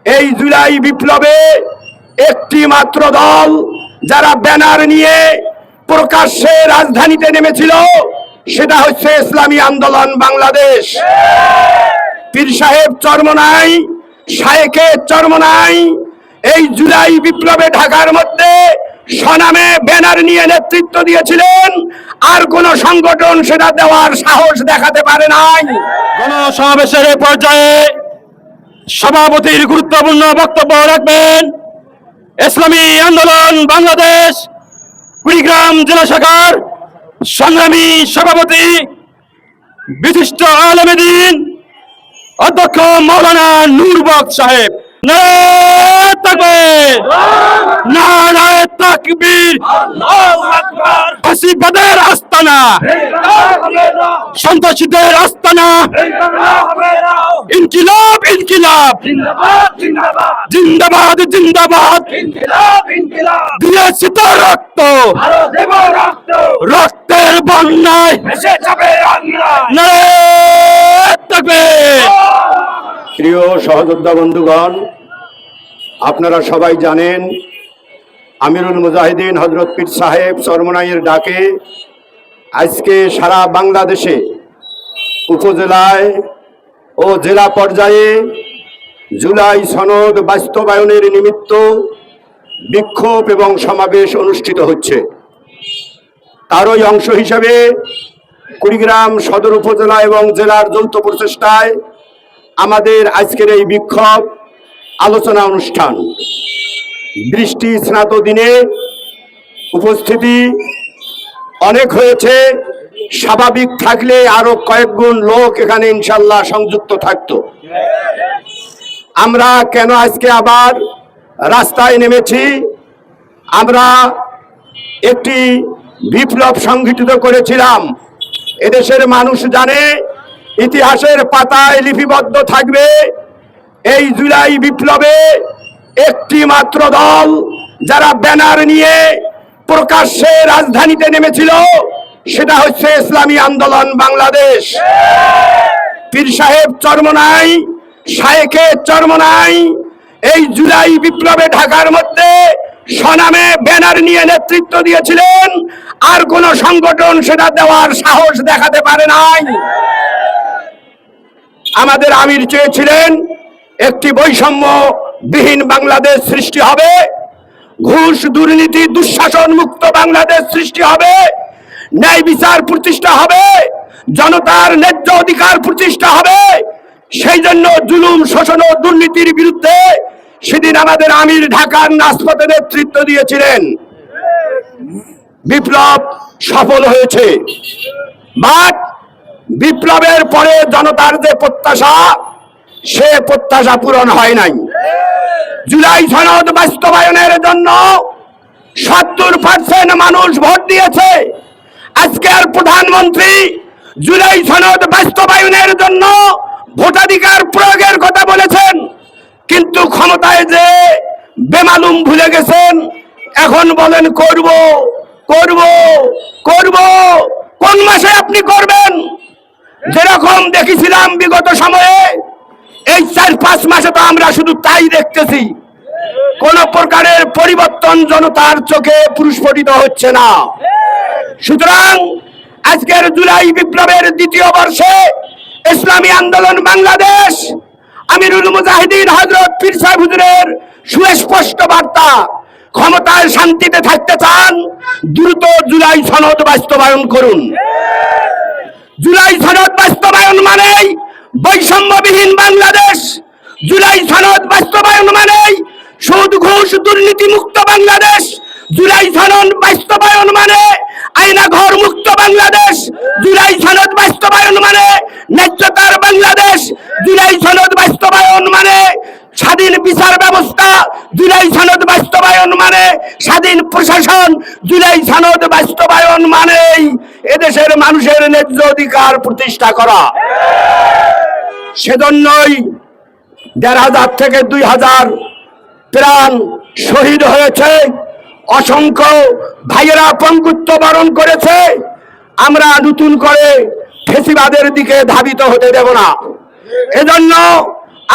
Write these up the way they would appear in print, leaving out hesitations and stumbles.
এই জুলাই বিপ্লবে একটি মাত্র দল যারা ব্যানার নিয়ে প্রকাশ্যে রাজধানীতে নেমেছিল, সেটা হচ্ছে ইসলামী আন্দোলন বাংলাদেশ। পীর সাহেব চরমনাই, শায়েখে চরমনাই এই জুলাই বিপ্লবে ঢাকার মধ্যে স্বনামে ব্যানার নিয়ে নেতৃত্ব দিয়েছিলেন। আর কোন সংগঠন সেটা দেওয়ার সাহস দেখাতে পারে নাই। গণসমাবেশের পর্যায়ে সভাপতির গুরুত্বপূর্ণ বক্তব্য রাখবেন ইসলামী আন্দোলন বাংলাদেশ কুড়িগ্রাম জেলা শাখার সংগ্রামী সভাপতি বিশিষ্ট আলেমে দ্বীন অধ্যক্ষ মাওলানা নূর বক্স সাহেব। নারায়ে তাকবীর, নারায়ে তাকবীর, আল্লাহু আকবার। ফাসিবাদের আস্তানা, সন্ত্রাসীদের আস্তানা, ইনকিলাব ইনকিলাব, জিন্দাবাদ জিন্দাবাদ, দিয়েছি তো রক্ত, রক্তের বন্যায় নারায়ে তাকবীর। প্রিয় সহযোদ্ধা বন্ধুগণ, আপনারা সবাই জানেন আমিরুল মুজাহিদিন হযরত পীর সাহেব চরমনাইয়ের ডাকে আজকে সারা বাংলাদেশে উপজেলায় ও জেলা পর্যায়ে জুলাই সনদ বাস্তবায়নের নিমিত্ত বিক্ষোভ এবং সমাবেশ অনুষ্ঠিত হচ্ছে। তারই অংশ হিসেবে কুড়িগ্রাম সদর উপজেলা এবং জেলার যৌথ প্রচেষ্টায় আমাদের আজকের এই বিক্ষোভ আলোচনা অনুষ্ঠান। বৃষ্টি স্নাত দিনে উপস্থিতি অনেক হয়েছে, স্বাভাবিক থাকলে আরো কয়েক গুণ লোক এখানে ইনশাল্লাহ সংযুক্ত থাকতো। আমরা কেন আজকে আবার রাস্তায় নেমেছি? আমরা একটি বিপ্লব সংগঠিত করেছিলাম। এদেশের মানুষ জানে, ইতিহাসের পাতায় লিপিবদ্ধ থাকবে, এই জুলাই বিপ্লবে একটি মাত্র দল যারা ব্যানার নিয়ে প্রকাশ্যে রাজধানীতে নেমেছিল, সেটা হচ্ছে ইসলামী আন্দোলন বাংলাদেশ। পীর সাহেব চরমনাই, শায়েখে চরমনাই এই জুলাই বিপ্লবে ঢাকার মধ্যে স্বনামে ব্যানার নিয়ে নেতৃত্ব দিয়েছিলেন। আর কোন সংগঠন সেটা দেওয়ার সাহস দেখাতে পারে নাই। আমাদের আমির চেয়েছিলেন একটি বৈষম্যবিহীন বাংলাদেশ সৃষ্টি হবে, ঘুষ দুর্নীতি দুঃশাসন মুক্ত বাংলাদেশ সৃষ্টি হবে, ন্যায় বিচার প্রতিষ্ঠা হবে, জনতার ন্যায্য অধিকার প্রতিষ্ঠা হবে। সেই জন্য জুলুম শোষণ ও দুর্নীতির বিরুদ্ধে সেদিন আমাদের আমির ঢাকার রাজপথে নেতৃত্ব দিয়েছিলেন। বিপ্লব সফল হয়েছে, বাট বিপ্লবের পরে জনতার যে প্রত্যাশা, সে প্রত্যাশা পূরণ হয় নাই। জুলাই সনদ বাস্তবায়নের জন্য 70% মানুষ ভোট দিয়েছে। আজকের প্রধানমন্ত্রী জুলাই সনদ বাস্তবায়নের জন্য ভোটাধিকার প্রয়োগের কথা বলেছেন, কিন্তু ক্ষমতায় যে বেমালুম ভুলে গেছেন। এখন বলেন করব করব করব, কোন মাসে আপনি করবেন? যেরকম দেখেছিলাম বিগত সময়ে, এই 4-5 মাসে তো আমরা শুধু তাই দেখতেছি। কোন প্রকারের পরিবর্তন জনতার চোখে প্রস্ফুটিত হচ্ছে না। সুতরাং আজকের জুলাই বিপ্লবের দ্বিতীয় বর্ষে ইসলামী আন্দোলন বাংলাদেশ আমিরুল মুজাহিদিন হযরত পীর সাহেব হুজুরের সুস্পষ্ট বার্তা, ক্ষমতায় শান্তিতে থাকতে চান, দ্রুত জুলাই সনদ বাস্তবায়ন করুন। জুলাই সনদ বাস্তবায়ন মানেই বৈষম্যবিহীন বাংলাদেশ। জুলাই সনদ বাস্তবায়ন মানেই সুদ ঘুষ দুর্নীতি মুক্ত বাংলাদেশ। জুলাই সনদ বাস্তবায়ন মানে আয়না ঘর মুক্ত বাংলাদেশ। জুলাই সনদ বাস্তবায়ন মানে ন্যায্যতার বাংলাদেশ। জুলাই সনদ বাস্তবায়ন মানে স্বাধীন বিচার ব্যবস্থা। জুলাই সনদ বাস্তবায়ন মানে স্বাধীন প্রশাসন। জুলাই সনদ বাস্তবায়ন মানেই এদেশের মানুষের ন্যায্য অধিকার প্রতিষ্ঠা করা। সেজন্যই 1,500 থেকে 2,000 প্রাণ শহীদ হয়েছে, অসংখ্য ভাইয়েরা পঙ্গুত্ব বরণ করেছে। আমরা নতুন করে ফেসিবাদের দিকে ধাবিত হতে দেব না। এজন্য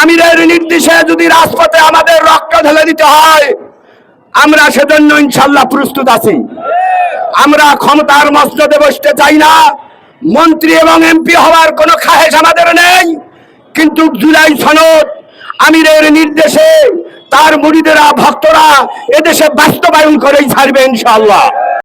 আমিরের নির্দেশে যদি রাজপথে আমাদের রক্ত ঢেলে দিতে হয়, আমরা সেজন্য ইনশাল্লাহ প্রস্তুত আছি। আমরা ক্ষমতার মসনদে বসতে চাই না, মন্ত্রী এবং এমপি হওয়ার কোনো খাহেশ আমাদের নেই, কিন্তু জুলাই সনদ আমিরের নির্দেশে তার মুরিদেরা ভক্তরা এদেশে বাস্তবায়ন করেই ছাড়বে ইনশাআল্লাহ।